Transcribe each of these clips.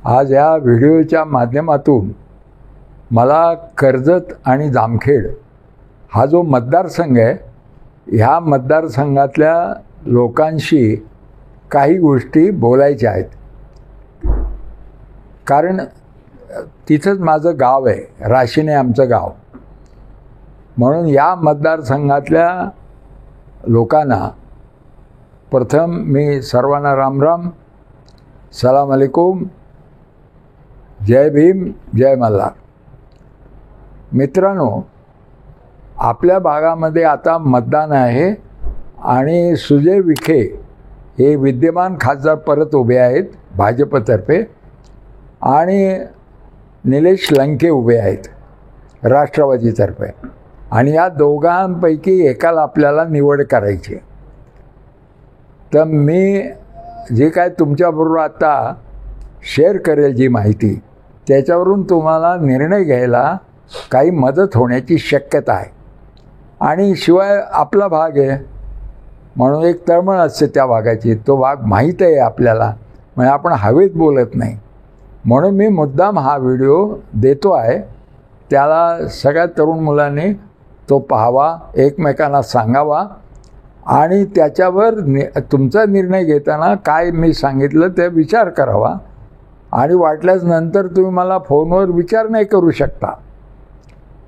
आज या व्हिडिओच्या माध्यमातून मला कर्जत आणि जामखेड हा जो मतदारसंघ आहे, ह्या मतदारसंघातल्या लोकांशी काही गोष्टी बोलायच्या आहेत. कारण तिथंच माझं गाव आहे, राशीने आमचं गाव. म्हणून या मतदारसंघातल्या लोकांना प्रथम मी सर्वांना रामराम, सलाम अलैकुम, जय भीम, जय मल्हार. मित्रांनो, आपल्या भागामध्ये आता मतदान आहे आणि सुजय विखे हे विद्यमान खासदार परत उभे आहेत भाजपतर्फे आणि निलेश लंके उभे आहेत राष्ट्रवादीतर्फे. आणि या दोघांपैकी एकाला आपल्याला निवड करायची. तर मी जे काय तुमच्याबरोबर आता शेअर करेल जी माहिती, त्याच्यावरून तुम्हाला निर्णय घ्यायला काही मदत होण्याची शक्यता आहे. आणि शिवाय आपला भाग आहे म्हणून एक तळमळ असते त्या भागाची, तो भाग माहीत आहे आपल्याला, म्हणजे आपण हवेत बोलत नाही. म्हणून मी मुद्दाम हा व्हिडिओ देतो आहे. त्याला सगळ्या तरुण मुलांनी तो पाहावा, एकमेकांना सांगावा आणि त्याच्यावर तुमचा निर्णय घेताना काय मी सांगितलं ते विचार करावा. आणि वाटल्यास नंतर तुम्ही मला फोनवर विचार नाही करू शकता.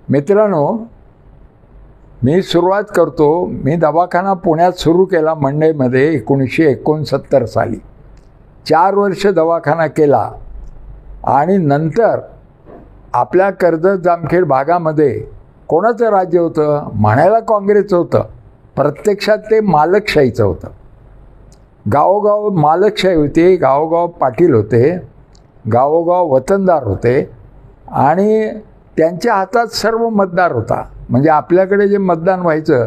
मित्रांनो, मी सुरुवात करतो. मी दवाखाना पुण्यात सुरू केला मंडईमध्ये 1969 साली. 4 वर्ष दवाखाना केला आणि नंतर आपल्या कर्जत जामखेड भागामध्ये कोणाचं राज्य होतं? म्हणायला काँग्रेसचं होतं, प्रत्यक्षात ते मालकशाहीचं होतं. गावोगाव मालकशाही होती, गावोगाव पाटील होते, गावोगाव वतनदार होते आणि त्यांच्या हातात सर्व मतदार होता. म्हणजे आपल्याकडे जे मतदान व्हायचं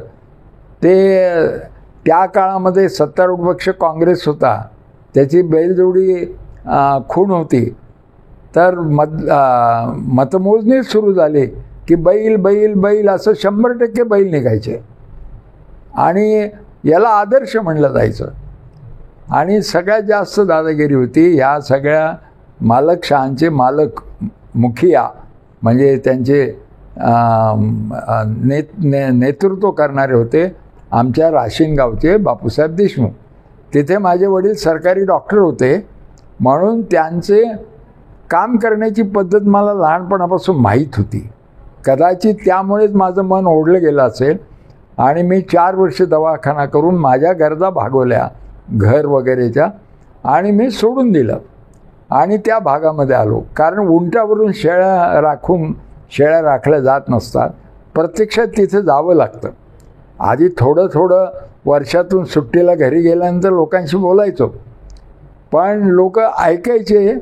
ते त्या काळामध्ये सत्तारूढ पक्ष काँग्रेस होता, त्याची बैलजोडी खूण होती. तर मतमोजणी सुरू झाली की बैल बैल बैल असं 100% बैल निघायचे आणि याला आदर्श म्हणलं जायचं. आणि सगळ्यात जास्त दादागिरी होती ह्या सगळ्या मालकशाहांचे मालक, मुखिया म्हणजे त्यांचे नेतृत्व करणारे होते आमच्या राशीन गावचे बापूसाहेब देशमुख. तिथे माझे वडील सरकारी डॉक्टर होते म्हणून त्यांचे काम करण्याची पद्धत मला लहानपणापासून माहीत होती. कदाचित त्यामुळेच माझं मन ओढलं गेलं असेल आणि मी 4 वर्ष दवाखाना करून माझ्या गरजा भागवल्या घर वगैरेच्या आणि मी सोडून दिलं आणि त्या भागामध्ये आलो. कारण उंटावरून शेळ्या राखल्या जात नसतात, प्रत्यक्षात तिथे जावं लागतं. आधी थोडं थोडं वर्षातून सुट्टीला घरी गेल्यानंतर लोकांशी बोलायचो, पण लोक ऐकायचे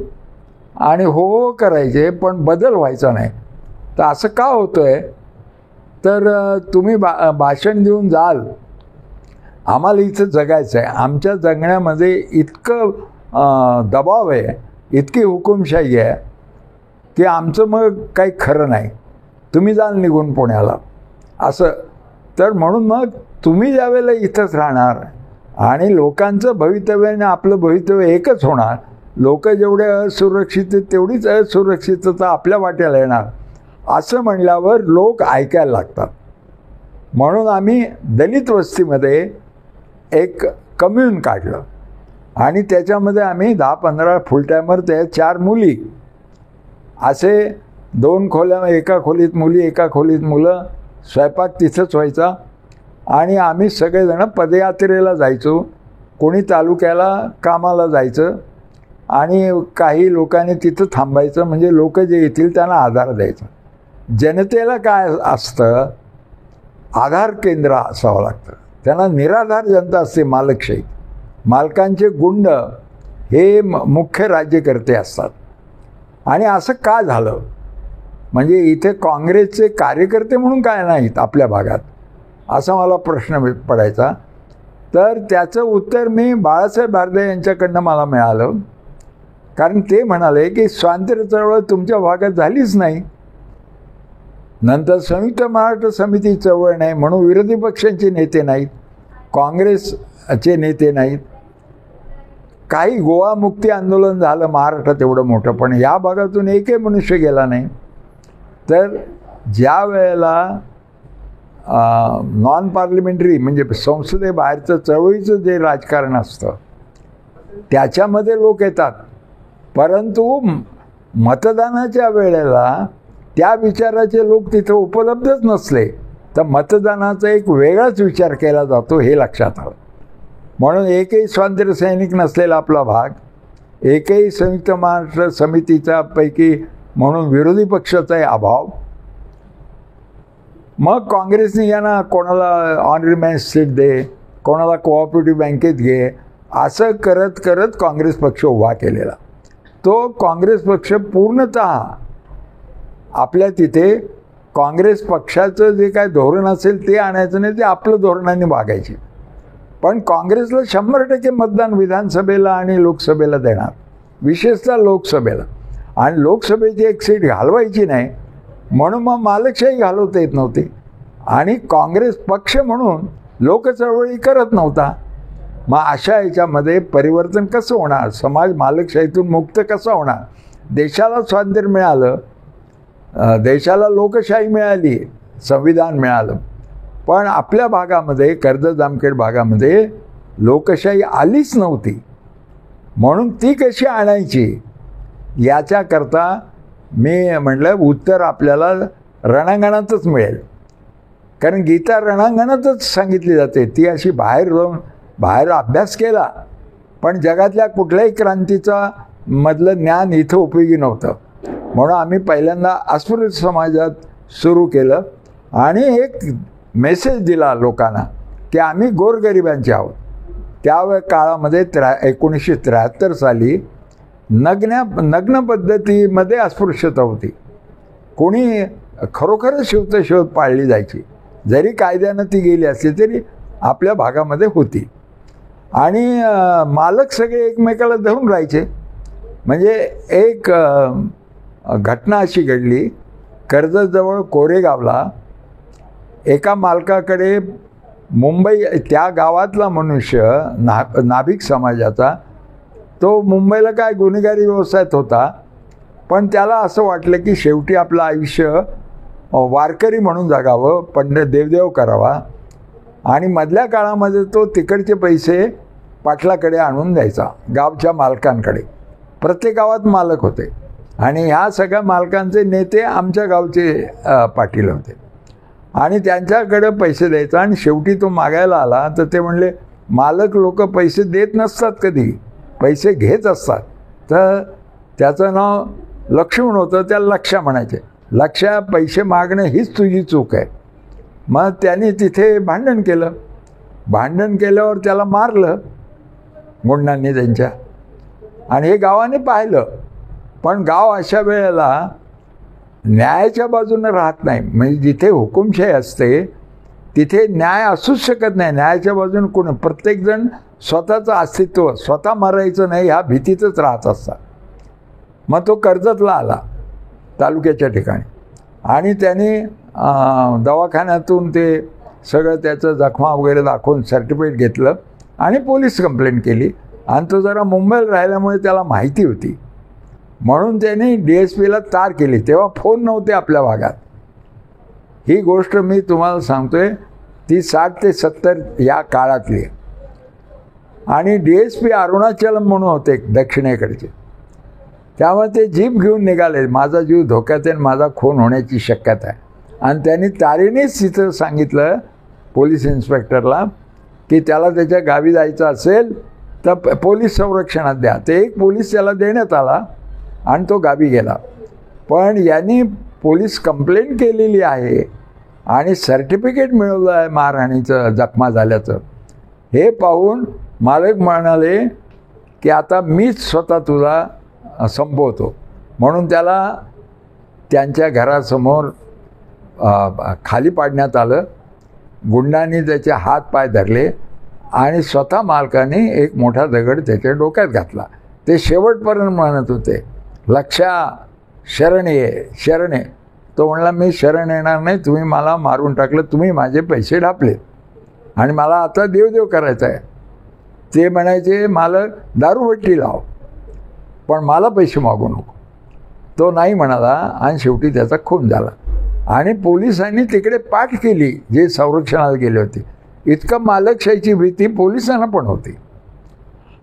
आणि हो करायचे, पण बदल व्हायचा नाही. तर असं का होतं आहे? तर तुम्ही भाषण देऊन जाल, आम्हाला इथं जगायचं आहे, आमच्या जगण्यामध्ये इतकं दबाव आहे, इतकी हुकुमशाही आहे की आमचं मग काही खरं नाही, तुम्ही जाल निघून पुण्याला असं. तर म्हणून मग तुम्ही ज्यावेळेला इथंच राहणार आणि लोकांचं भवितव्य आणि आपलं भवितव्य एकच होणार, लोक जेवढे असुरक्षित आहेत तेवढीच असुरक्षितता आपल्या वाट्याला येणार असं म्हणल्यावर लोक ऐकायला लागतात. म्हणून आम्ही दलित वस्तीमध्ये एक कम्युन काढलं आणि त्याच्यामध्ये आम्ही 10-15 फुल टायमर, त्या 4 मुली, असे 2 खोल्या, एका खोलीत मुली एका खोलीत मुलं, स्वयंपाक तिथंच व्हायचा आणि आम्ही सगळेजण पदयात्रेला जायचो. कोणी तालुक्याला कामाला जायचं आणि काही लोकांनी तिथं थांबायचं, म्हणजे लोक जे येतील त्यांना आधार द्यायचा. जनतेला काय असतं, आधार केंद्र असावं लागतं. त्यांना निराधार जनता असते मालकशाही. मालकांचे गुंड हे मुख्य राज्यकर्ते असतात. आणि असं का झालं? म्हणजे इथे काँग्रेसचे कार्यकर्ते म्हणून काय नाहीत आपल्या भागात, असा मला प्रश्न पडायचा. तर त्याचं उत्तर मी बाळासाहेब भारदे यांच्याकडनं मला मिळालं. कारण ते म्हणाले की स्वातंत्र्य चळवळ तुमच्या भागात झालीच नाही, नंतर संयुक्त महाराष्ट्र समिती चळवळ नाही, म्हणून विरोधी पक्षांचे नेते नाहीत, काँग्रेसचे नेते नाहीत, काही गोवा मुक्ती आंदोलन झालं महाराष्ट्रात एवढं मोठं, पण या भागातून एकही मनुष्य गेला नाही. तर ज्या वेळेला नॉन पार्लिमेंटरी म्हणजे संसदेबाहेरचं चळवळीचं जे राजकारण असतं त्याच्यामध्ये लोक येतात, परंतु मतदानाच्या वेळेला त्या विचाराचे लोक तिथं उपलब्धच नसले तर मतदानाचा एक वेगळाच विचार केला जातो हे लक्षात आलं. म्हणून एकही स्वातंत्र्य सैनिक नसलेला आपला भाग, एकही संयुक्त महाराष्ट्र समितीचा पैकी म्हणून विरोधी पक्षाचाही अभाव. मग काँग्रेसने यांना कोणाला ऑनरी सीट दे, कोणाला कोऑपरेटिव्ह बँकेत घे, असं करत करत काँग्रेस पक्ष उभा केलेला. तो काँग्रेस पक्ष पूर्णतः आपल्या तिथे काँग्रेस पक्षाचं जे काय धोरण असेल ते आणायचं नाही, ते आपलं धोरणाने वागायचे. पण काँग्रेसला 100% मतदान विधानसभेला आणि लोकसभेला देणार, विशेषतः लोकसभेला. आणि लोकसभेची एक सीट घालवायची नाही म्हणून मग मालकशाही घालवता येत नव्हती. आणि काँग्रेस पक्ष म्हणून लोकचळवळी करत नव्हता. मग अशा याच्यामध्ये परिवर्तन कसं होणार, समाज मालकशाहीतून मुक्त कसा होणार. देशाला स्वातंत्र्य मिळालं, देशाला लोकशाही मिळाली, संविधान मिळालं, पण आपल्या भागामध्ये कर्जत जामखेड भागामध्ये लोकशाही आलीच नव्हती. म्हणून ती कशी आणायची याच्याकरता मी म्हटलं उत्तर आपल्याला रणांगणातच मिळेल. कारण गीता रणांगणातच सांगितली जाते, ती अशी बाहेर अभ्यास केला पण जगातल्या कुठल्याही क्रांतीचा मधलं ज्ञान इथं उपयोगी नव्हतं. म्हणून आम्ही पहिल्यांदा अस्पृश्य समाजात सुरू केलं आणि एक मेसेज दिला लोकांना की आम्ही गोरगरिबांचे आहोत. त्या काळामध्ये 1973 साली नग्न पद्धतीमध्ये अस्पृश्यता होती. कोणी खरोखरच शिवत पाळली जायची, जरी कायद्यानं ती गेली असली तरी आपल्या भागामध्ये होती. आणि मालक सगळे एकमेकाला धरून राहायचे. म्हणजे एक घटना अशी घडली, कर्जतजवळ कोरेगावला एका मालकाकडे मुंबई, त्या गावातला मनुष्य नाभिक समाजाचा, तो मुंबईला काय गुन्हेगारी व्यवसायात होता, पण त्याला असं वाटलं की शेवटी आपलं आयुष्य वारकरी म्हणून जगावं, पंडित देवदेव करावा. आणि मधल्या काळामध्ये तो तिकडचे पैसे पाटलाकडे आणून द्यायचा, गावच्या मालकांकडे. प्रत्येक गावात मालक होते आणि ह्या सगळ्या मालकांचे नेते आमच्या गावचे पाटील होते. आणि त्यांच्याकडे पैसे द्यायचा. आणि शेवटी तो मागायला आला तर ते म्हणले, मालक लोक पैसे देत नसतात, कधी पैसे घेत असतात. तर त्याचं नाव लक्ष्मण होतं, त्याला लक्ष्या म्हणायचे. लक्ष्या, पैसे मागणं हीच तुझी चूक आहे. मग त्यांनी तिथे भांडण केलं. भांडण केल्यावर त्याला मारलं गुंडांनी त्यांच्या. आणि हे गावाने पाहिलं. पण गाव अशा वेळेला न्यायाच्या बाजूनं राहत नाही. म्हणजे जिथे हुकुमशाही असते तिथे न्याय असूच शकत नाही. न्यायाच्या बाजूनं कोण, प्रत्येकजण स्वतःचं अस्तित्व, स्वतः मरायचं नाही ह्या भीतीतच राहत असतात. मग तो कर्जतला आला, तालुक्याच्या ठिकाणी. आणि त्याने दवाखान्यातून ते सगळं त्याचं जखमा वगैरे दाखवून सर्टिफिकेट घेतलं आणि पोलीस कंप्लेंट केली. आणि तो जरा मुंबईला राहिल्यामुळे त्याला माहिती होती, म्हणून त्याने DSPला तार केली. तेव्हा फोन नव्हते आपल्या भागात. ही गोष्ट मी तुम्हाला सांगतोय, ती 60 ते 70 या काळातली. आणि DSP अरुणाचलम म्हणून होते दक्षिणेकडचे. त्यामुळे ते जीप घेऊन निघाले, माझा जीव धोक्यात आहे, माझा खून होण्याची शक्यता आहे. आणि त्यांनी तारीनेच तिथं सांगितलं पोलीस इन्स्पेक्टरला की त्याला त्याच्या गावी जायचं असेल तर पोलीस संरक्षणात द्या. ते एक पोलीस त्याला देण्यात आला आणि तो गावी गेला. पण यांनी पोलीस कंप्लेंट केलेली आहे आणि सर्टिफिकेट मिळवलं आहे मारहाणीचं, जखमा झाल्याचं. हे पाहून मालक म्हणाले की आता मीच स्वतः तुला संपवतो. म्हणून त्याला त्यांच्या घरासमोर खाली पाडण्यात आलं. गुंडांनी त्याचे हात पाय धरले आणि स्वतः मालकाने एक मोठा दगड त्याच्या डोक्यात घातला. ते शेवटपर्यंत म्हणत होते, लक्ष्या शरण ये, शरण ये. तो म्हणला, मी शरण येणार नाही, तुम्ही मला मारून टाकलं, तुम्ही माझे पैसे ढापले आणि मला आता देवदेव करायचं आहे. ते म्हणायचे मालक दारूभट्टी लाव, पण मला पैसे मागू नको. तो नाही म्हणाला आणि शेवटी त्याचा खून झाला. आणि पोलिसांनी तिकडे पाठ केली जे संरक्षणाला गेले होते. इतकं मालकशाहीची भीती पोलिसांना पण होती.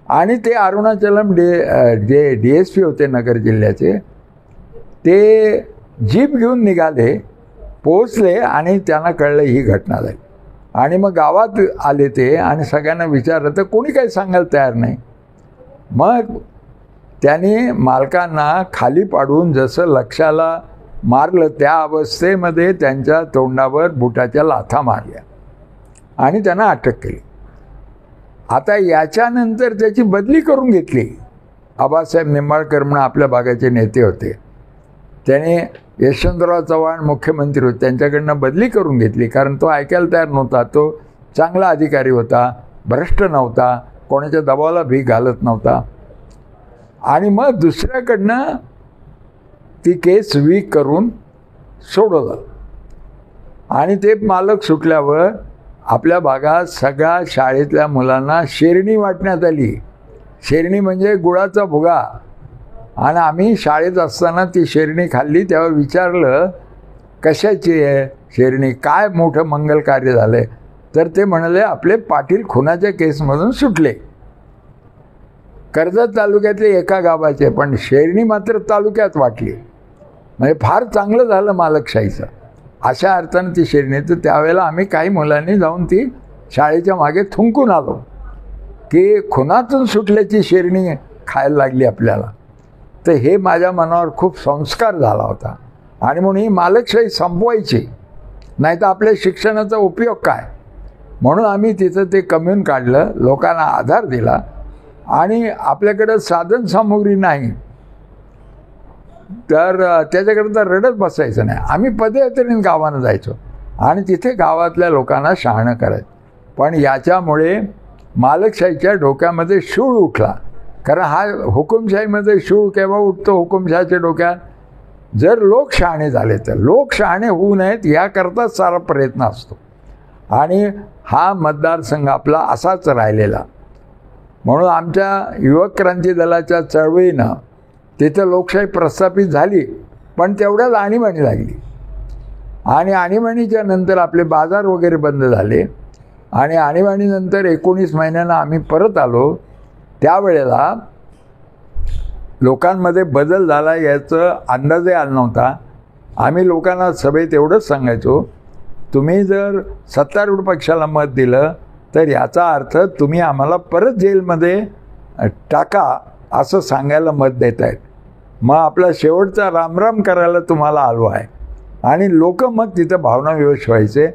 आणि ते अरुणाचलम जे DSP होते नगर जिल्ह्याचे, ते जीप घेऊन निघाले, पोचले आणि त्यांना कळलं ही घटना झाली. आणि मग गावात आले ते आणि सगळ्यांना विचारलं तर कोणी काही सांगायला तयार नाही. मग त्यांनी मालकांना खाली पाडून जसं लक्षाला मारलं त्या अवस्थेमध्ये त्यांच्या तोंडावर बुटाच्या लाथा मारल्या आणि त्यांना अटक केली. आता याच्यानंतर त्याची बदली करून घेतली. आबासाहेब निंबाळकर म्हणून आपल्या भागाचे नेते होते, त्याने यशवंतराव चव्हाण मुख्यमंत्री होते, त्यांच्याकडनं बदली करून घेतली. कारण तो ऐकायला तयार नव्हता. तो चांगला अधिकारी होता, भ्रष्ट नव्हता, कोणाच्या दबावाला भीक घालत नव्हता. आणि मग दुसऱ्याकडनं ती केस वीक करून सोडवलं. आणि ते मालक सुटल्यावर आपल्या भागात सगळ्या शाळेतल्या मुलांना शेरणी वाटण्यात आली. शेरणी म्हणजे गुळाचा भुगा. आणि आम्ही शाळेत असताना ती शेरणी खाल्ली. तेव्हा विचारलं कशाची आहे शेरणी, काय मोठं मंगल कार्य झालंय. तर ते म्हणाले आपले पाटील खुनाच्या केसमधून सुटले. कर्जत तालुक्यातले एका गावाचे, पण शेरणी मात्र तालुक्यात वाटली. म्हणजे फार चांगलं झालं मालकशाहीचं, अशा अर्थानं ती शेरणी. तर त्यावेळेला आम्ही काही मुलांनी जाऊन ती शाळेच्या मागे थुंकून आलो की खुनातून सुटल्याची शेरणी खायला लागली आपल्याला. तर हे माझ्या मनावर खूप संस्कार झाला होता. आणि म्हणून ही मालकशाही संपवायची, नाही तर आपल्या शिक्षणाचा उपयोग काय. म्हणून आम्ही तिथं ते कम्युन काढलं, लोकांना आधार दिला. आणि आपल्याकडं साधनसामुग्री नाही तर त्याच्याकरता रडत बसायचं नाही. आम्ही पदयात्रेने गावानं जायचो आणि तिथे गावातल्या लोकांना शहाणं करायचं. पण याच्यामुळे मालकशाहीच्या डोक्यामध्ये शूळ उठला. कारण हा हुकुमशाहीमध्ये शूळ केव्हा उठतो हुकुमशाहीच्या डोक्यात, जर लोक शहाणे झाले तर. लोक शहाणे होऊ नयेत याकरताच सारा प्रयत्न असतो. आणि हा मतदारसंघ आपला असाच राहिलेला. म्हणून आमच्या युवक क्रांती दलाच्या चळवळीनं तिथं लोकशाही प्रस्थापित झाली, पण तेवढ्याच आणीबाणी लागली. आणि आणीबाणीच्या नंतर आपले बाजार वगैरे बंद झाले. आणि आणीबाणीनंतर 19 महिन्यांना आम्ही परत आलो. त्यावेळेला लोकांमध्ये बदल झाला याचं अंदाजही आला नव्हता. आम्ही लोकांना सभेत एवढंच सांगायचो, तुम्ही जर सत्तारूढ पक्षाला मत दिलं तर याचा अर्थ तुम्ही आम्हाला परत जेलमध्ये टाका असं सांगायला मत देत आहेत. मग आपला शेवटचा रामराम करायला तुम्हाला आलो आहे. आणि लोक मग तिथं भावनाविवश व्हायचे.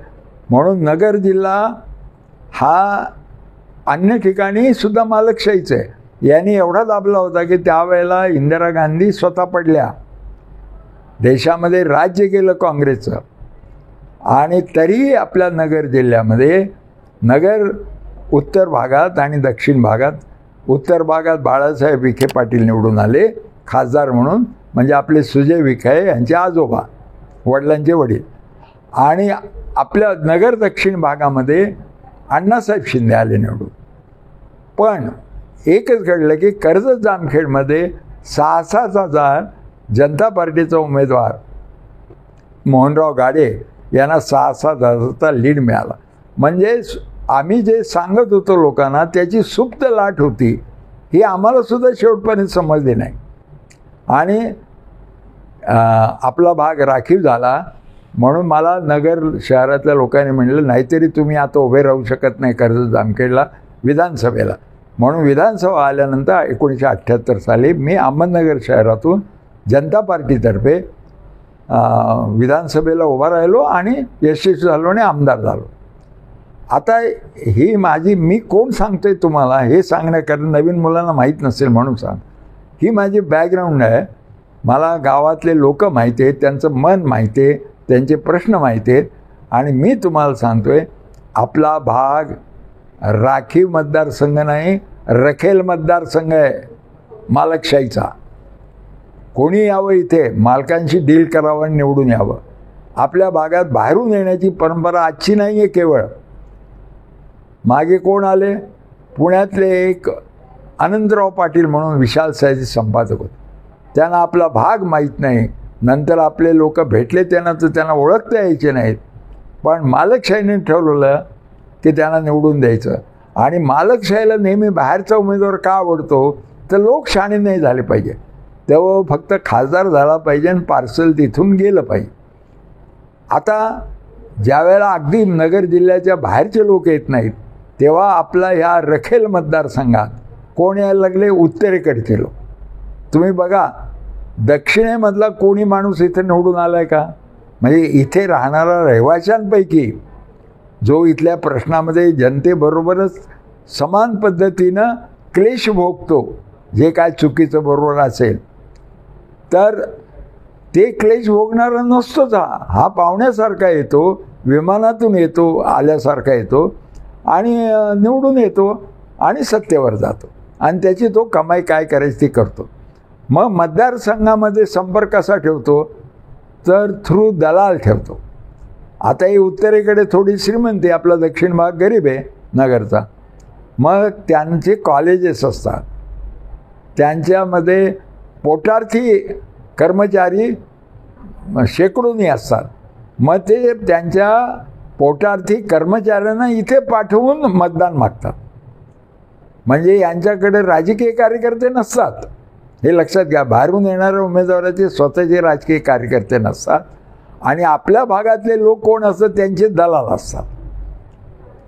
म्हणून नगर जिल्हा हा अन्य ठिकाणी सुद्धा मालकशाहीचं आहे. यांनी एवढा दाबला होता की त्यावेळेला इंदिरा गांधी स्वतः पडल्या, देशामध्ये राज्य गेलं काँग्रेसचं. आणि तरी आपल्या नगर जिल्ह्यामध्ये, नगर उत्तर भागात आणि दक्षिण भागात, उत्तर भागात बाळासाहेब विखे पाटील निवडून आले खासदार म्हणून, म्हणजे आपले सुजय विखे यांचे आजोबा, वडिलांचे वडील. आणि आपल्या नगर दक्षिण भागामध्ये अण्णासाहेब शिंदे आले निवडून. पण एकच घडलं की कर्जत जामखेडमध्ये 6,000 जनता पार्टीचा उमेदवार मोहनराव गाडे यांना 6,000चा लीड मिळाला. म्हणजे आम्ही जे सांगत होतो लोकांना त्याची सुप्त लाट होती, ही आम्हाला सुद्धा शेवटपर्यंत समजली नाही. आणि आपला भाग राखीव झाला. म्हणून मला नगर शहरातल्या लोकांनी म्हणलं, नाहीतरी तुम्ही आता उभे राहू शकत नाही कर्जत जामखेडला विधानसभेला. म्हणून विधानसभा आल्यानंतर 1978 साली मी अहमदनगर शहरातून जनता पार्टीतर्फे विधानसभेला उभा राहिलो आणि यशस्वी झालो आणि आमदार झालो. आता ही मी कोण सांगतोय तुम्हाला हे सांगण्याकरता नवीन मुलांना माहीत नसेल म्हणून सांग. ही माझी बॅकग्राऊंड आहे. मला गावातले लोक माहिती आहेत, त्यांचं मन माहिती आहे, त्यांचे प्रश्न माहिती आहेत. आणि मी तुम्हाला सांगतोय, आपला भाग राखीव मतदारसंघ नाही, रखेल मतदारसंघ आहे मालकशाहीचा. कोणी यावं इथे, मालकांशी डील करावं आणि निवडून यावं. आपल्या भागात बाहेरून येण्याची परंपरा आजची नाही आहे केवळ. मागे कोण आले, पुण्यातले एक आनंदराव पाटील म्हणून विशाल साहेब संपादक होते. त्यांना आपला भाग माहीत नाही. नंतर आपले लोक भेटले त्यांना तर त्यांना ओळखता यायचे नाहीत. पण मालकशाहीने ठरवलं की त्यांना निवडून द्यायचं. आणि मालकशाहीला नेहमी बाहेरचा उमेदवार का आवडतो तर लोक शाणे नाही झाले पाहिजे, तेव्हा फक्त खासदार झाला पाहिजे आणि पार्सल तिथून गेलं पाहिजे. आता ज्यावेळेला अगदी नगर जिल्ह्याच्या बाहेरचे लोक येत नाहीत तेव्हा आपला ह्या रखेल मतदारसंघात कोण यायला लागले, उत्तरेकडचे लोक. तुम्ही बघा दक्षिणेमधला कोणी माणूस इथे निवडून आला आहे का? म्हणजे इथे राहणारा रहिवाशांपैकी जो इथल्या प्रश्नामध्ये जनतेबरोबरच समान पद्धतीनं क्लेश भोगतो, जे काय चुकीचं बरोबर असेल तर ते क्लेश भोगणारा नसतोच. हा पाहुण्यासारखा येतो, विमानातून येतो आल्यासारखा येतो आणि निवडून येतो आणि सत्तेवर जातो आणि त्याची तो कमाई काय करायची ती करतो. मग मतदारसंघामध्ये संपर्क कसा ठेवतो तर थ्रू दलाल ठेवतो. आता ही उत्तरेकडे थोडी श्रीमंती, आपला दक्षिण भाग गरीब आहे नगरचा. मग त्यांचे कॉलेजेस असतात, त्यांच्यामध्ये पोटार्थी कर्मचारी शेकडोनी असतात. मग ते त्यांच्या पोटार्थी कर्मचाऱ्यांना इथे पाठवून मतदान मागतात. म्हणजे यांच्याकडे राजकीय कार्यकर्ते नसतात, हे लक्षात घ्या. बाहेरून येणाऱ्या उमेदवाराचे स्वतःचे राजकीय कार्यकर्ते नसतात आणि आपल्या भागातले लोक कोण असतात त्यांचे दलाल असतात.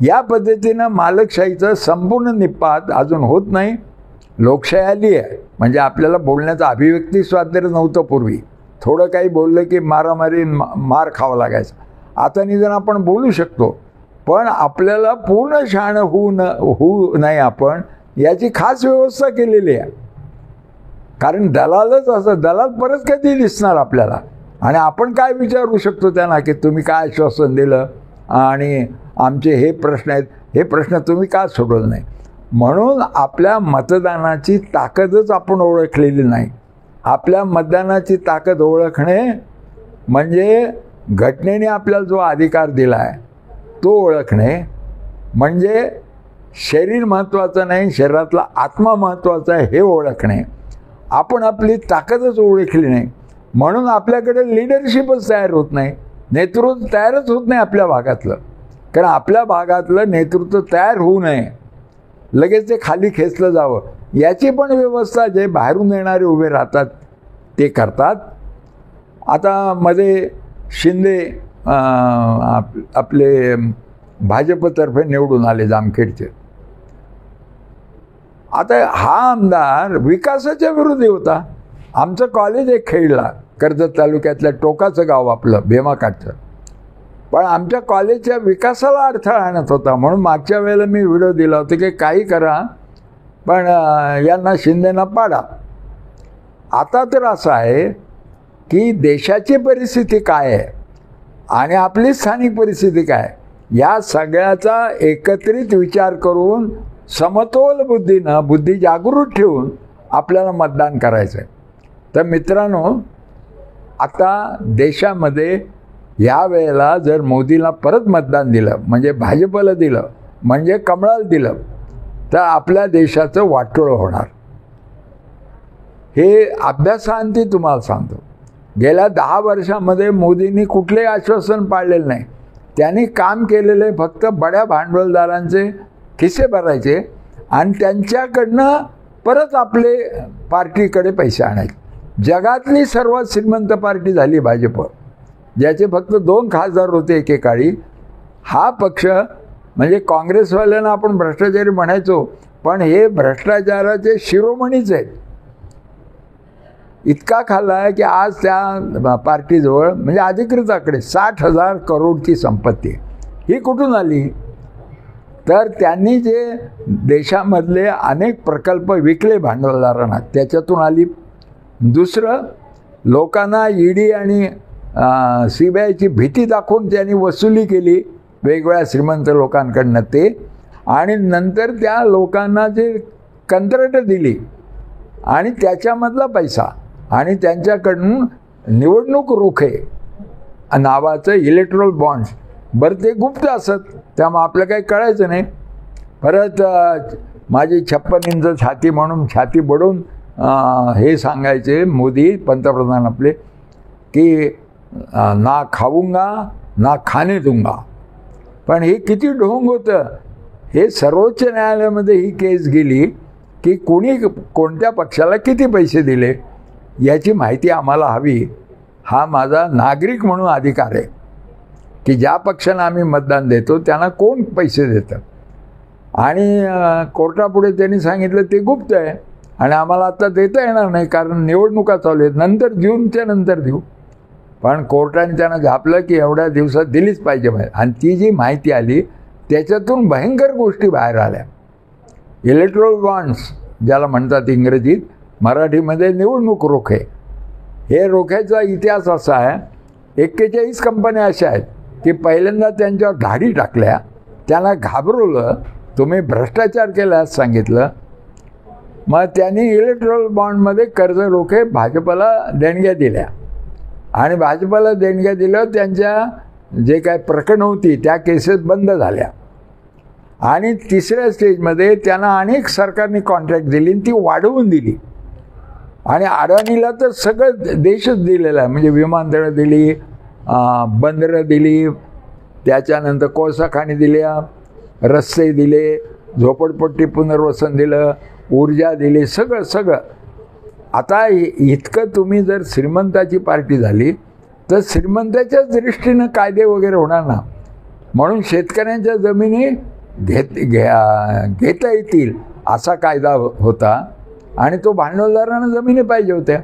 या पद्धतीनं मालकशाहीचं संपूर्ण निपात अजून होत नाही. लोकशाही आली आहे म्हणजे आपल्याला बोलण्याचं अभिव्यक्ती स्वातंत्र्य नव्हतं पूर्वी. थोडं काही बोललं की मारामारी मार खावा लागायचा. आता निदान आपण बोलू शकतो, पण आपल्याला पूर्ण शहाणं होऊ नये आपण याची खास व्यवस्था केलेली आहे. कारण दलालच असं, दलाल परत कधी दिसणार आपल्याला आणि आपण काय विचारू शकतो त्यांना की तुम्ही काय आश्वासन दिलं आणि आमचे हे प्रश्न आहेत, हे प्रश्न तुम्ही का सोडवलं नाही. म्हणून आपल्या मतदानाची ताकदच आपण ओळखलेली नाही. आपल्या मतदानाची ताकद ओळखणे म्हणजे घटनेने आपल्याला जो अधिकार दिला आहे तो ओळखणे, म्हणजे शरीर महत्त्वाचं नाही, शरीरातला आत्मा महत्त्वाचा आहे हे ओळखणे. आपण आपली ताकदच ओळखली नाही म्हणून आपल्याकडे लिडरशिपच तयार होत नाही, नेतृत्व तयारच होत नाही आपल्या भागातलं. कारण आपल्या भागातलं नेतृत्व तयार होऊ नये, लगेच ते खाली खेचलं जावं याची पण व्यवस्था जे बाहेरून येणारे उभे राहतात ते करतात. आता मध्ये शिंदे आपले भाजपतर्फे निवडून आले जामखेडचे. आता हा आमदार विकासाच्या विरोधी होता. आमचं कॉलेज एक खेळला, कर्जत तालुक्यातल्या टोकाचं गाव आपलं भीमाकाठचं, पण आमच्या कॉलेजच्या विकासाला अडथळा आणत होता. म्हणून मागच्या वेळेला मी व्हिडिओ दिला होता की काही करा पण यांना शिंदेना पाडा. आता तर असं आहे की देशाची परिस्थिती काय आहे आणि आपली स्थानिक परिस्थिती काय, या सगळ्याचा एकत्रित विचार करून समतोल बुद्धीनं, बुद्धी जागृत ठेवून आपल्याला मतदान करायचं आहे. तर मित्रांनो, आता देशामध्ये या वेळेला जर मोदीला परत मतदान दिलं, म्हणजे भाजपला दिलं, म्हणजे कमळाला दिलं, तर आपल्या देशाचं वाटोळं होणार. हे अभ्यासाअंती तुम्हाला सांगतो. गेल्या 10 वर्षामध्ये मोदींनी कुठलेही आश्वासन पाळलेलं नाही. त्यांनी काम केलेले फक्त बड्या भांडवलदारांचे खिसे भरायचे आणि त्यांच्याकडनं परत आपले पार्टीकडे पैसे आणायचे. जगातली सर्वात श्रीमंत पार्टी झाली भाजप, ज्याचे फक्त 2 खासदार होते एकेकाळी. हा पक्ष म्हणजे काँग्रेसवाल्यांना आपण भ्रष्टाचारी म्हणायचो, पण हे भ्रष्टाचाराचे शिरोमणीच आहेत. इतका खाल्ला आहे की आज त्या पार्टीजवळ म्हणजे अधिकृत आकडे 60,000 करोडची संपत्ती. ही कुठून आली तर त्यांनी जे देशामधले अनेक प्रकल्प विकले भांडवलदारांना, त्याच्यातून आली. दुसरं, लोकांना ईडी आणि CBIची भीती दाखवून त्यांनी वसुली केली वेगवेगळ्या श्रीमंत लोकांकडनं ते, आणि नंतर त्या लोकांना जे कंत्राटं दिली आणि त्याच्यामधला पैसा आणि त्यांच्याकडून निवडणूक रोखे नावाचं इलेक्ट्रॉल बॉन्ड्स, बरं ते गुप्त असत त्यामुळे आपलं काही कळायचं नाही. परत माझी 56 इंच छाती म्हणून छाती बडवून हे सांगायचे मोदी पंतप्रधान आपले की ना खाऊंगा ना खाणे दूंगा. पण हे किती ढोंग होतं. हे सर्वोच्च न्यायालयामध्ये ही केस गेली की कोणी कोणत्या पक्षाला किती पैसे दिले याची माहिती आम्हाला हवी. हा माझा नागरिक म्हणून अधिकार आहे की ज्या पक्षाला आम्ही मतदान देतो त्यांना कोण पैसे देतं. आणि कोर्टापुढे त्यांनी सांगितलं ते गुप्त आहे आणि आम्हाला आता देता येणार नाही कारण निवडणुका चालू आहेत, नंतर जूनच्या नंतर देऊ. पण कोर्टाने त्यांना घापलं की एवढ्या दिवसात दिलीच पाहिजे. आणि ती जी माहिती आली त्याच्यातून भयंकर गोष्टी बाहेर आल्या. इलेक्ट्रोल बॉन्ड्स ज्याला म्हणतात इंग्रजीत, मराठीमध्ये निवडणूक रोखे. हे रोख्याचा इतिहास असा आहे, 41 कंपन्या अशा आहेत की पहिल्यांदा त्यांच्यावर धाडी टाकल्या, त्यांना घाबरवलं, तुम्ही भ्रष्टाचार केला सांगितलं. मग त्यांनी इलेक्ट्रोल बॉन्डमध्ये कर्ज रोखे भाजपला देणग्या दिल्या आणि भाजपला देणग्या दिल्यावर त्यांच्या जे काय प्रकरणं होती त्या केसेस बंद झाल्या. आणि तिसऱ्या स्टेजमध्ये त्यांना अनेक सरकारने कॉन्ट्रॅक्ट दिली आणि ती वाढवून दिली. आणि अडाणीला तर सगळं देशच दिलेला आहे, म्हणजे विमानतळं दिली, बंदरं दिली, त्याच्यानंतर कोळसा खाणी दिल्या, रस्ते दिले, झोपडपट्टी पुनर्वसन दिलं, ऊर्जा दिली, सगळं. आता इतकं तुम्ही जर श्रीमंताची पार्टी झाली तर श्रीमंताच्याच दृष्टीनं कायदे वगैरे होणार ना. म्हणून शेतकऱ्यांच्या जमिनी घेता येतील असा कायदा होता आणि तो भांडवलदारांना जमिनी पाहिजे होत्या.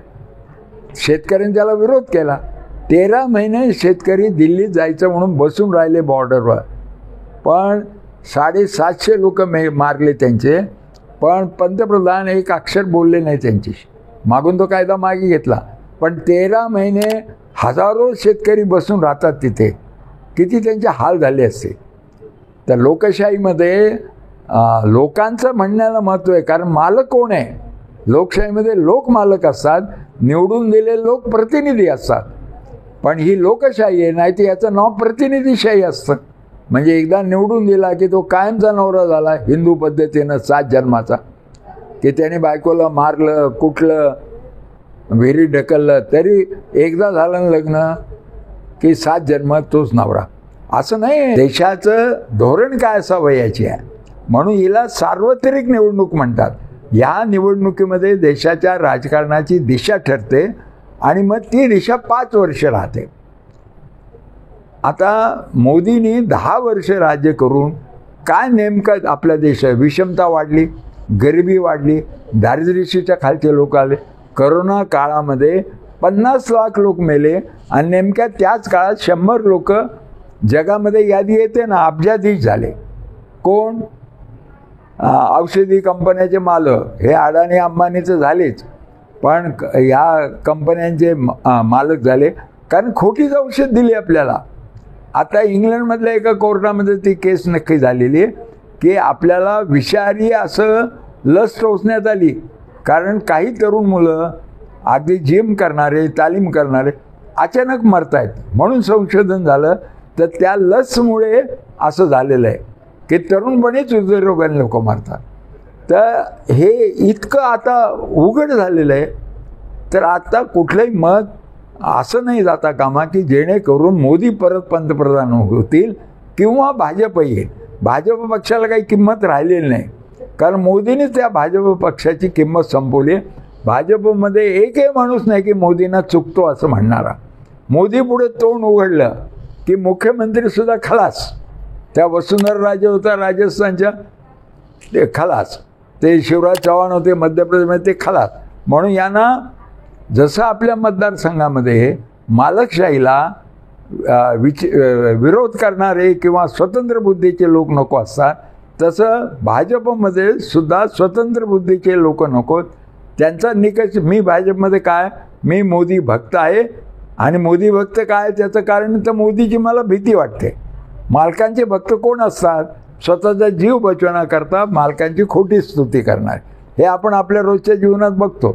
शेतकऱ्यांनी त्याला विरोध केला. 13 महिने शेतकरी दिल्लीत जायचं म्हणून बसून राहिले बॉर्डरवर. पण 750 लोक मारले त्यांचे, पण पंतप्रधान एक अक्षर बोलले नाही त्यांच्याशी. मागून तो कायदा मागे घेतला. पण 13 महिने हजारो शेतकरी बसून राहतात तिथे. किती त्यांचे हाल झाले असते. तर लोकशाहीमध्ये लोकांचं म्हणण्याला महत्त्व आहे, कारण मालक कोण आहे. लोकशाहीमध्ये लोक मालक असतात, निवडून दिलेले लोक प्रतिनिधी असतात. पण ही लोकशाही आहे, नाही तर याचं नाव प्रतिनिधीशाही असतं. म्हणजे एकदा निवडून दिला की तो कायमचा नवरा झाला हिंदू पद्धतीनं 7 जन्माचा, की त्याने बायकोला मारलं, कुटलं, विहिरीत ढकललं, तरी एकदा झालं लग्न की 7 जन्म तोच नवरा. असं नाही. देशाचं धोरण काय असावं याची आहे. म्हणून हिला सार्वत्रिक निवडणूक म्हणतात. या निवडणुकीमध्ये देशाच्या राजकारणाची दिशा ठरते आणि मग ती दिशा 5 वर्ष राहते. आता मोदींनी 10 वर्ष राज्य करून काय नेमकं आपल्या देशात विषमता वाढली, गरिबी वाढली, दारिद्र्यरेषेच्या खालचे लोक आले. करोना काळामध्ये 50 लाख लोक मेले आणि नेमक्या त्याच काळात 100 लोक जगामध्ये यादी येते ना अब्जाधीश झाले. कोण? औषधी कंपन्याचे मालक. हे अडाणी अंबानीचं झालेच, पण या कंपन्यांचे मालक झाले कारण खोटीच औषध दिली आपल्याला. आता इंग्लंडमधल्या एका कोर्टामध्ये ती केस नक्की झालेली आहे की आपल्याला विषारी असं लस टोचण्यात आली, कारण काही तरुण मुलं अगदी जिम करणारे, तालीम करणारे अचानक मरत आहेत. म्हणून संशोधन झालं तर त्या लसमुळे असं झालेलं आहे की तरुणपणीच हृदयरोगाने लोक मरतात. तर हे इतकं आता उघड झालेलं आहे. तर आता कुठलंही मत असं नाही जाता कामा की जेणेकरून मोदी परत पंतप्रधान होतील किंवा भाजप येईल. भाजप पक्षाला काही किंमत राहिलेली नाही, कारण मोदींनीच त्या भाजप पक्षाची किंमत संपवली. भाजपमध्ये एकही माणूस नाही की मोदींना चुकतो असं म्हणणारा. मोदी पुढे तोंड उघडलं की मुख्यमंत्रीसुद्धा खलास. त्या वसुंधरा राजे होता राजस्थानच्या, ते खलास. ते शिवराज चव्हाण होते मध्य प्रदेशमध्ये, ते खलास. म्हणून यांना जसं आपल्या मतदारसंघामध्ये मालकशाहीला विरोध करणारे किंवा स्वतंत्र बुद्धीचे लोक नको असतात, तसं भाजपमध्ये सुद्धा स्वतंत्र बुद्धीचे लोक नको. त्यांचा निकष, मी भाजपमध्ये काय, मी मोदी भक्त आहे. आणि मोदी भक्त काय त्याचं कारण तर मोदीची मला भीती वाटते. मालकांचे भक्त कोण असतात? स्वतःचा जीव बचवण्याकरता मालकांची खोटी स्तुती करणार. हे आपण आपल्या रोजच्या जीवनात बघतो.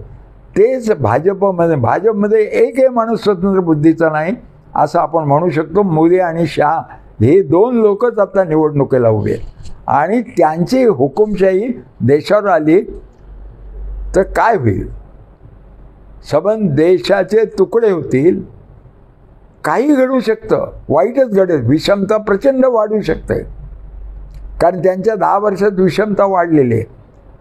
तेच भाजपमध्ये एकही माणूस स्वतंत्र बुद्धीचा नाही असं आपण म्हणू शकतो. मोदी आणि शहा हे 2 लोकच आता निवडणुकीला उभे आहेत. आणि त्यांची हुकुमशाही देशावर आली तर काय होईल? सबंध देशाचे तुकडे होतील, काही घडू शकतं, वाईटच घडेल, विषमता प्रचंड वाढू शकते. कारण त्यांच्या 10 वर्षात विषमता वाढलेली आहे.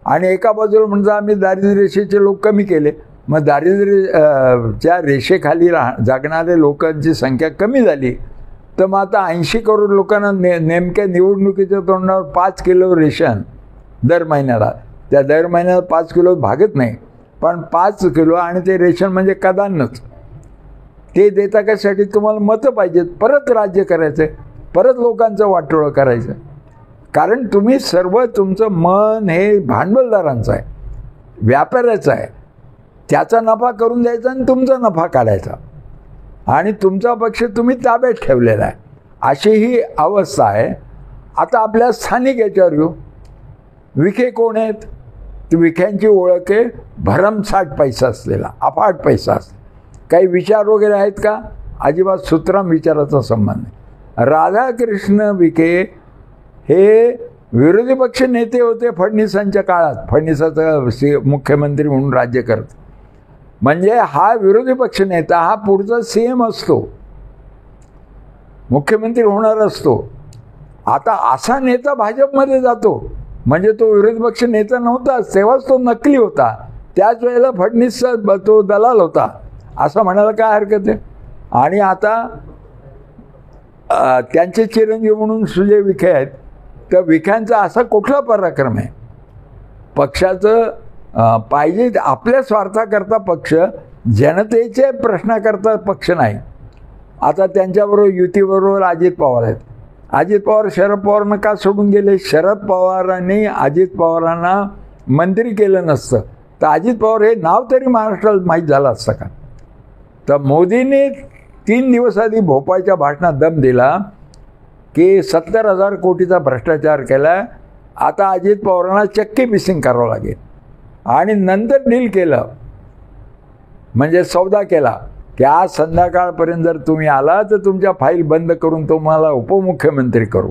आणि एका बाजूला म्हणजे आम्ही दारिद्र्य रेषेचे लोक कमी केले, मग दारिद्र्यच्या रेषेखाली जगणारे लोकांची संख्या कमी झाली, तर मग आता 80 करोड लोकांना नेमक्या निवडणुकीच्या तोंडावर 5 किलो रेशन दर महिन्याला, त्या दर महिन्याला 5 किलो भागत नाही, पण 5 किलो, आणि ते रेशन म्हणजे कदानच. ते देता कशासाठी? तुम्हाला मतं पाहिजेत, परत राज्य करायचं, परत लोकांचं वाटोळं करायचं. कारण तुम्ही सर्व तुमचं मन हे भांडवलदारांचं आहे, व्यापाऱ्याचं आहे. त्याचा नफा करून द्यायचा आणि तुमचा नफा काढायचा, आणि तुमचा पक्ष तुम्ही ताब्यात ठेवलेला आहे, अशी ही अवस्था आहे. आता आपल्या स्थानिक याच्यावर येऊ. विखे कोण आहेत? तर विख्यांची ओळख आहे भरमसाठ पैसा असलेला, अफाट पैसा असलेला. काही विचार वगैरे आहेत का? अजिबात सूत्रम विचाराचा संबंध नाही. राधाकृष्ण विखे हे विरोधी पक्ष नेते होते फडणवीसांच्या काळात, फडणवीसाचा मुख्यमंत्री म्हणून राज्य करत. म्हणजे हा विरोधी पक्ष नेता हा पुढचा सीएम असतो, मुख्यमंत्री होणार असतो. आता असा नेता भाजपमध्ये जातो म्हणजे तो विरोधी पक्ष नेता नव्हताच, तेव्हाच तो नकली होता. त्याच वेळेला फडणवीसचा तो दलाल होता असं म्हणायला काय हरकत आहे. आणि आता त्यांचे चिरंजीव म्हणून सुजय विखे आहेत. तर विख्यांचा असा कुठला पराक्रम आहे? पक्षाचं पाहिजे आपल्या स्वार्थाकरता पक्ष, जनतेचे प्रश्नाकरता पक्ष नाही. आता त्यांच्याबरोबर युतीबरोबर अजित पवार आहेत. अजित पवार शरद पवारांना का सोडून गेले? शरद पवारांनी अजित पवारांना मंत्री केलं नसतं तर अजित पवार हे नाव तरी महाराष्ट्राला माहीत झालं असतं का? तर मोदींनी 3 दिवस आधी भोपाळच्या भाषणात दम दिला की 70,000 कोटीचा भ्रष्टाचार केला, आता अजित पवारांना चक्की पिसिंग करावं लागेल. आणि नंतर डील केलं, म्हणजे सौदा केला की आज संध्याकाळपर्यंत जर तुम्ही आला तर तुमच्या फाईल बंद करून तुम्हाला उपमुख्यमंत्री करू,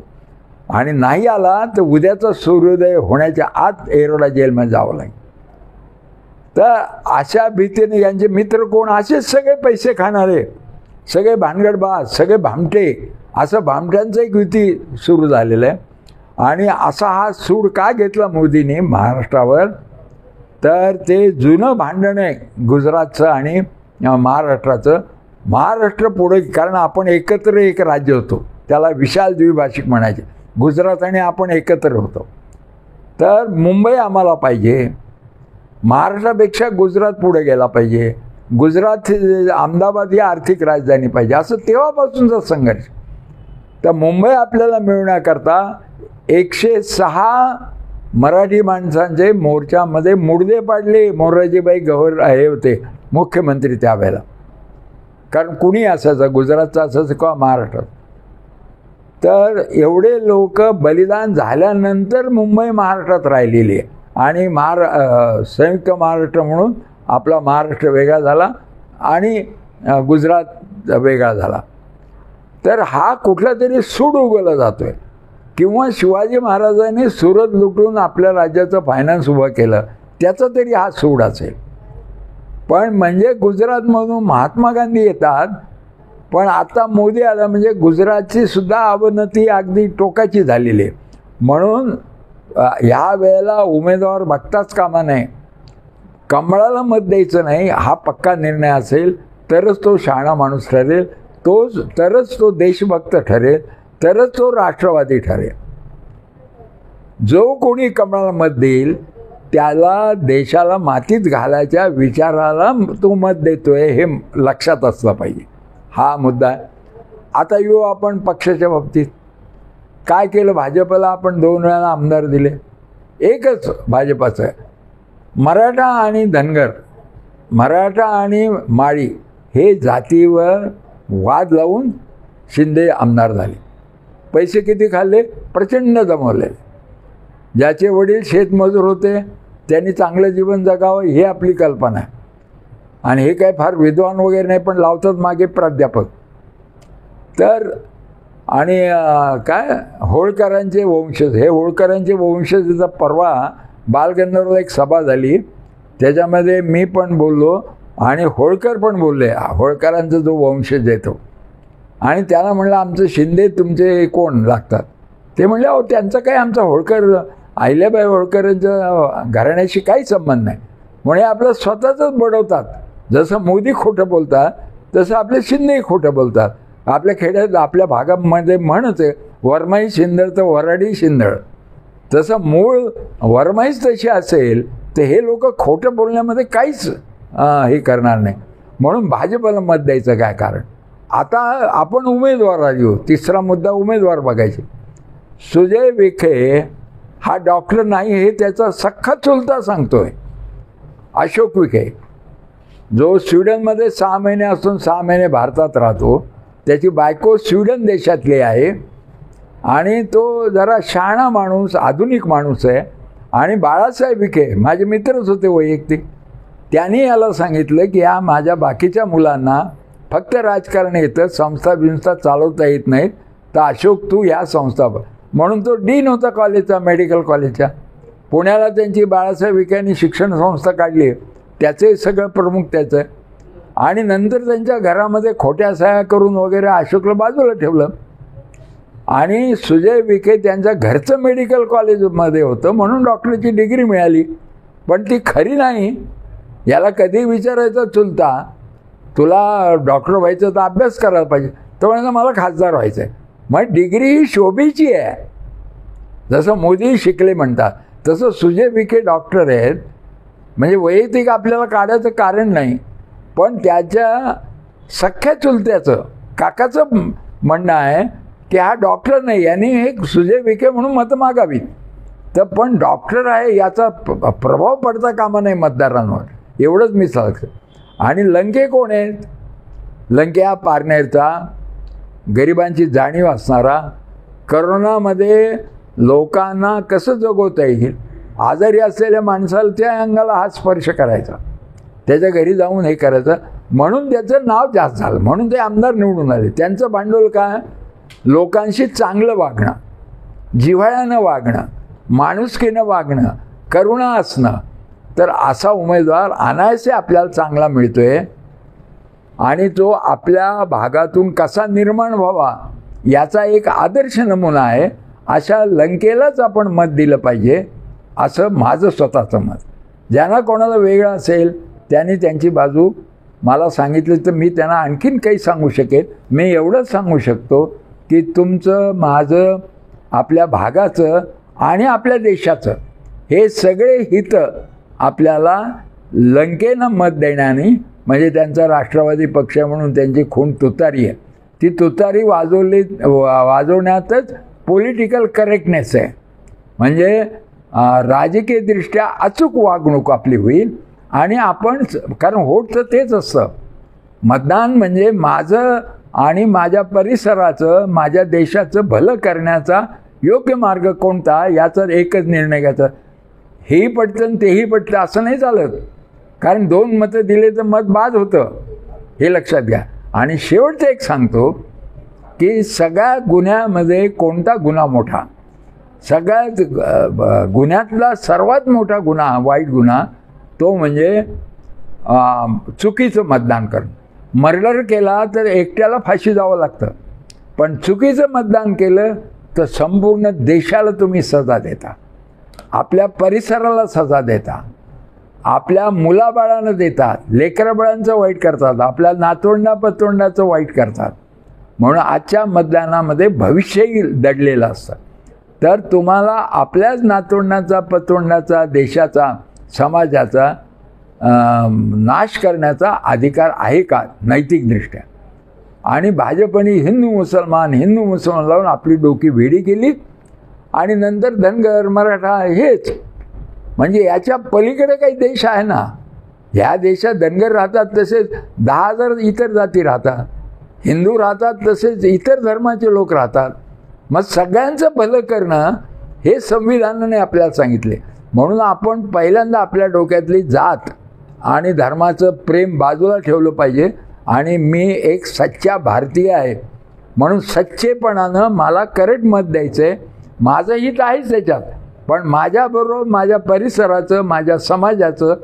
आणि नाही आला तर उद्याचा सूर्योदय होण्याच्या आत एरोडा जेलमध्ये जावं लागेल. तर अशा भीतीने यांचे मित्र कोण? असेच सगळे पैसे खाणारे, सगळे भानगडबाज, सगळे भामटे, असं भामट्यांचं एक युती सुरू झालेलं आहे. आणि असा हा सूड का घेतला मोदींनी महाराष्ट्रावर? तर ते जुनं भांडण आहे गुजरातचं आणि महाराष्ट्राचं. महाराष्ट्र पुढे, कारण आपण एकत्र एक राज्य होतो, त्याला विशाल द्विभाषिक म्हणायचे. गुजरात आणि आपण एकत्र होतो. तर मुंबई आम्हाला पाहिजे, महाराष्ट्रापेक्षा गुजरात पुढे गेला पाहिजे, गुजरात अहमदाबाद ही आर्थिक राजधानी पाहिजे, असं तेव्हापासूनचा संघर्ष. तर मुंबई आपल्याला मिळवण्याकरता 106 मराठी माणसांचे मोर्चामध्ये मुडदे पाडले. मोरारजीभाई गौर हे होते मुख्यमंत्री त्यावेळेला, कारण कुणी असायचं, गुजरातचं असायचं किंवा महाराष्ट्रात. तर एवढे लोक बलिदान झाल्यानंतर मुंबई महाराष्ट्रात राहिलेली आहे. आणि संयुक्त महाराष्ट्र म्हणून आपला महाराष्ट्र वेगळा झाला आणि गुजरात वेगळा झाला. तर हा कुठला तरी सूड उगवला जातोय. किंवा शिवाजी महाराजांनी सुरत लुटून आपल्या राज्याचं फायनान्स उभं केलं, त्याचा तरी हा सूड असेल. पण म्हणजे गुजरातमधून महात्मा गांधी येतात, पण आता मोदी आला म्हणजे गुजरातची सुद्धा अवनती अगदी टोकाची झालेली आहे. म्हणून ह्या वेळेला उमेदवार बघताच कामा नये. कमळाला मत द्यायचं नाही हा पक्का निर्णय असेल तरच तो शहाणा माणूस ठरेल, तरच तो देशभक्त ठरेल, तरच तो राष्ट्रवादी ठरेल. जो कोणी कमळाला मत देईल त्याला देशाला मातीत घालायच्या विचाराला तो मत देतोय हे लक्षात असलं पाहिजे. हा मुद्दा आहे. आता येऊ आपण पक्षाच्या बाबतीत. काय केलं? भाजपला आपण 2 वेळा आमदार दिले. एकच भाजपाचं आहे. मराठा आणि धनगर, मराठा आणि माळी हे जातीवर वाद लावून शिंदे आमदार झाले. पैसे किती खाल्ले? प्रचंड जमवले. ज्याचे वडील शेतमजूर होते त्यांनी चांगलं जीवन जगावं ही आपली कल्पना आहे. आणि हे काय फार विद्वान वगैरे नाही, पण लावतात मागे प्राध्यापक. तर आणि काय होळकरांचे वंशज, हे होळकरांचे वंशजाचा परवा बालगंधर्वला एक सभा झाली, त्याच्यामध्ये मी पण बोललो आणि होळकर पण बोलले, होळकरांचा जो वंशज आहे तो. आणि त्याला म्हणलं आमचं शिंदे तुमचे कोण लागतात? ते म्हणले अहो त्यांचं काय, आमचा होळकर अहिल्याबाई होळकरांच्या घराण्याशी काही संबंध नाही. म्हणे आपलं स्वतःचंच बडवतात. जसं मोदी खोटं बोलतात तसं आपले शिंदेही खोटं बोलतात. आपल्या खेड्यात आपल्या भागामध्ये म्हणच आहे, वरमाई शिंदळ तर वराडी शिंदळ. तसं मूळ वरमाईच तशी असेल तर हे लोक खोटं बोलण्यामध्ये काहीच हे करणार नाही. म्हणून भाजपला मत द्यायचं काय कारण? आता आपण उमेदवार येऊ. तिसरा मुद्दा उमेदवार बघायचे. सुजय विखे हा डॉक्टर नाही हे त्याचा सख्खा चुलता सांगतोय. अशोक विखे जो स्वीडनमध्ये 6 महिने असून 6 महिने भारतात राहतो, त्याची बायको स्वीडन देशातली आहे आणि तो जरा शहाणा माणूस, आधुनिक माणूस आहे. आणि बाळासाहेब विखे माझे मित्रच होते वैयक्तिक, त्यांनी याला सांगितलं की या माझ्या बाकीच्या मुलांना फक्त राजकारण येतं, संस्था बिंस्था चालवता येत नाहीत, तर अशोक तू या संस्था. म्हणून तो डीन होता कॉलेजचा, मेडिकल कॉलेजच्या. पुण्याला त्यांची बाळासाहेब विखेंनी शिक्षण संस्था काढली, त्याचे सगळं प्रमुख त्याचं. आणि नंतर त्यांच्या घरामध्ये खोट्या सह्या करून वगैरे अशोकला बाजूला ठेवलं. आणि सुजय विखे त्यांच्या घरचं मेडिकल कॉलेजमध्ये होतं म्हणून डॉक्टरची डिग्री मिळाली, पण ती खरी नाही. याला कधी विचारायचं चुलता तुला डॉक्टर व्हायचं तर अभ्यास करायला पाहिजे, तो म्हणाला मला खासदार व्हायचं आहे. मग डिग्री ही शोभेची आहे. जसं मोदी शिकले म्हणतात तसं सुजय विखे डॉक्टर आहेत. म्हणजे वैयक्तिक आपल्याला काढायचं कारण नाही, पण त्याच्या सख्ख्या चुलत्याचं काकाचं म्हणणं आहे की हा डॉक्टर नाही, यांनी एक सुजय विखे म्हणून मतं मागावीत. तर पण डॉक्टर आहे याचा प्रभाव पडता कामा नाही मतदारांवर, एवढंच मी सांगतो. आणि लंके कोण आहेत? लंके हा पारनेरचा, गरिबांची जाणीव असणारा, करोनामध्ये लोकांना कसं जगवता येईल, आजारी असलेल्या माणसाला त्या अंगाला हात स्पर्श करायचा, त्याच्या घरी जाऊन हे करायचं, म्हणून त्याचं नाव जास्त झालं, म्हणून ते आमदार निवडून आले. त्यांचं भांडवल काय? लोकांशी चांगलं वागणं, जिव्हाळ्यानं वागणं, माणुसकीनं वागणं, करुणा असणं. तर असा उमेदवार अनायासे आपल्याला चांगला मिळतोय आणि तो आपल्या भागातून कसा निर्माण व्हावा याचा एक आदर्श नमुना आहे. अशा लंकेलाच आपण मत दिलं पाहिजे असं माझं स्वतःचं मत. ज्यांना कोणाला वेगळं असेल त्यांनी त्यांची बाजू मला सांगितली तर मी त्यांना आणखीन काही सांगू शकेल. मी एवढंच सांगू शकतो की तुमचं, माझं, आपल्या भागाचं आणि आपल्या देशाचं हे सगळे हित आपल्याला लंकेनं मत देण्याने, म्हणजे त्यांचा राष्ट्रवादी पक्ष म्हणून त्यांची खूण तुतारी आहे, ती तुतारी वाजवण्यातच पॉलिटिकल करेक्टनेस आहे. म्हणजे राजकीयदृष्ट्या अचूक वागणूक आपली होईल. आणि आपण, कारण होत तर तेच असतं, मतदान म्हणजे माझं आणि माझ्या परिसराचं, माझ्या देशाचं भलं करण्याचा योग्य मार्ग कोणता याचा एकच निर्णय घ्यायचा. हेही पटतं आणि तेही पटतं असं नाही चालत, कारण 2 मतं दिले तर मत बाद होतं, हे लक्षात घ्या. आणि शेवटचं एक सांगतो की सगळ्या गुन्ह्यामध्ये कोणता गुन्हा मोठा? सगळ्यात गुन्ह्यातला सर्वात मोठा गुन्हा, वाईट गुन्हा, तो म्हणजे चुकीचं मतदान करणं. मर्डर केला तर एकट्याला फाशी जावं लागतं, पण चुकीचं मतदान केलं तर संपूर्ण देशाला तुम्ही सजा देता, आपल्या परिसराला सजा देता, आपल्या मुलाबाळांना देतात, लेकराबाळांचं वाईट करतात, आपल्या नातवंडापतवंडाचं वाईट करतात. म्हणून आजच्या मतदानामध्ये भविष्यही दडलेलं असतं. तर तुम्हाला आपल्याच नातवंडाचा, पतवंडाचा, देशाचा, समाजाचा नाश करण्याचा अधिकार आहे का नैतिकदृष्ट्या? आणि भाजपने हिंदू मुसलमान लावून आपली डोकी वेडी केली आणि नंतर धनगर, मराठा हेच. म्हणजे याच्या पलीकडे काही देश आहे ना? ह्या देशात धनगर राहतात, तसेच 10,000 इतर जाती राहतात, हिंदू राहतात, तसेच इतर धर्माचे लोक राहतात. मग सगळ्यांचं भलं करणं हे संविधानाने आपल्याला सांगितले. म्हणून आपण पहिल्यांदा आपल्या डोक्यातली जात आणि धर्माचं प्रेम बाजूला ठेवलं पाहिजे. आणि मी एक सच्चा भारतीय आहे म्हणून सच्चेपणानं मला करेक्ट मत द्यायचं आहे. माझं हित आहेच त्याच्यात, पण माझ्याबरोबर माझ्या परिसराचं, माझ्या समाजाचं,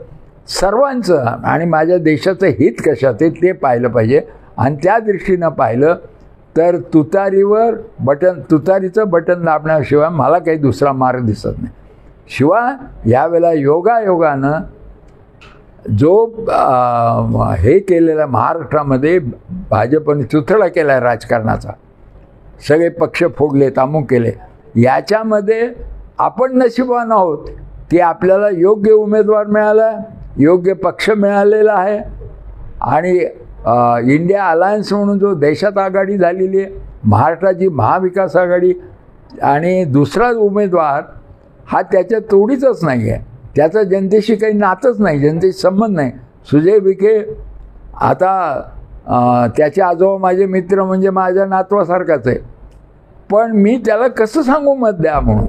सर्वांचं आणि माझ्या देशाचं हित कशात आहे ते पाहिलं पाहिजे. आणि त्या दृष्टीनं पाहिलं तर तुतारीचं बटन दाबण्याशिवाय मला काही दुसरा मार्ग दिसत नाही. शिवाय यावेळेला योगायोगानं जो हे केलेला महाराष्ट्रामध्ये भाजपने चुथडा केला आहे राजकारणाचा, सगळे पक्ष फोडले, तामूक केले, याच्यामध्ये आपण नशिबान आहोत की आपल्याला योग्य उमेदवार मिळाला, योग्य पक्ष मिळालेला आहे. आणि इंडिया अलायन्स म्हणून जो देशात आघाडी झालेली आहे, महाराष्ट्राची महाविकास आघाडी, आणि दुसरा उमेदवार हा त्याच्या तोडीचाच नाही आहे, त्याचं जनतेशी काही नातंच नाही, जनतेशी संबंध नाही. सुजय विखे आता त्याचे आजोबा माझे मित्र म्हणजे माझ्या नातवासारखाच आहे, पण मी त्याला कसं सांगू मत द्या म्हणून?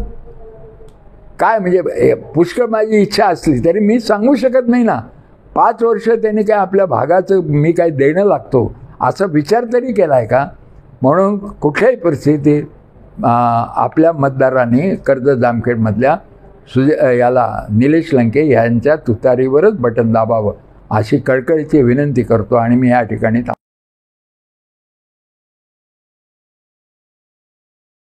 काय म्हणजे पुष्कळ माझी इच्छा असली तरी मी सांगू शकत नाही ना. 5 वर्ष त्यांनी काय आपल्या भागाचं मी काय देणं लागतो असा विचार तरी केला आहे का? म्हणून कुठल्याही परिस्थितीत आपल्या मतदारांनी कर्जत जामखेडमधल्या निलेश लंके यांच्या तुतारीवरच बटन दाबावं अशी कळकळीची विनंती करतो. आणि मी या ठिकाणी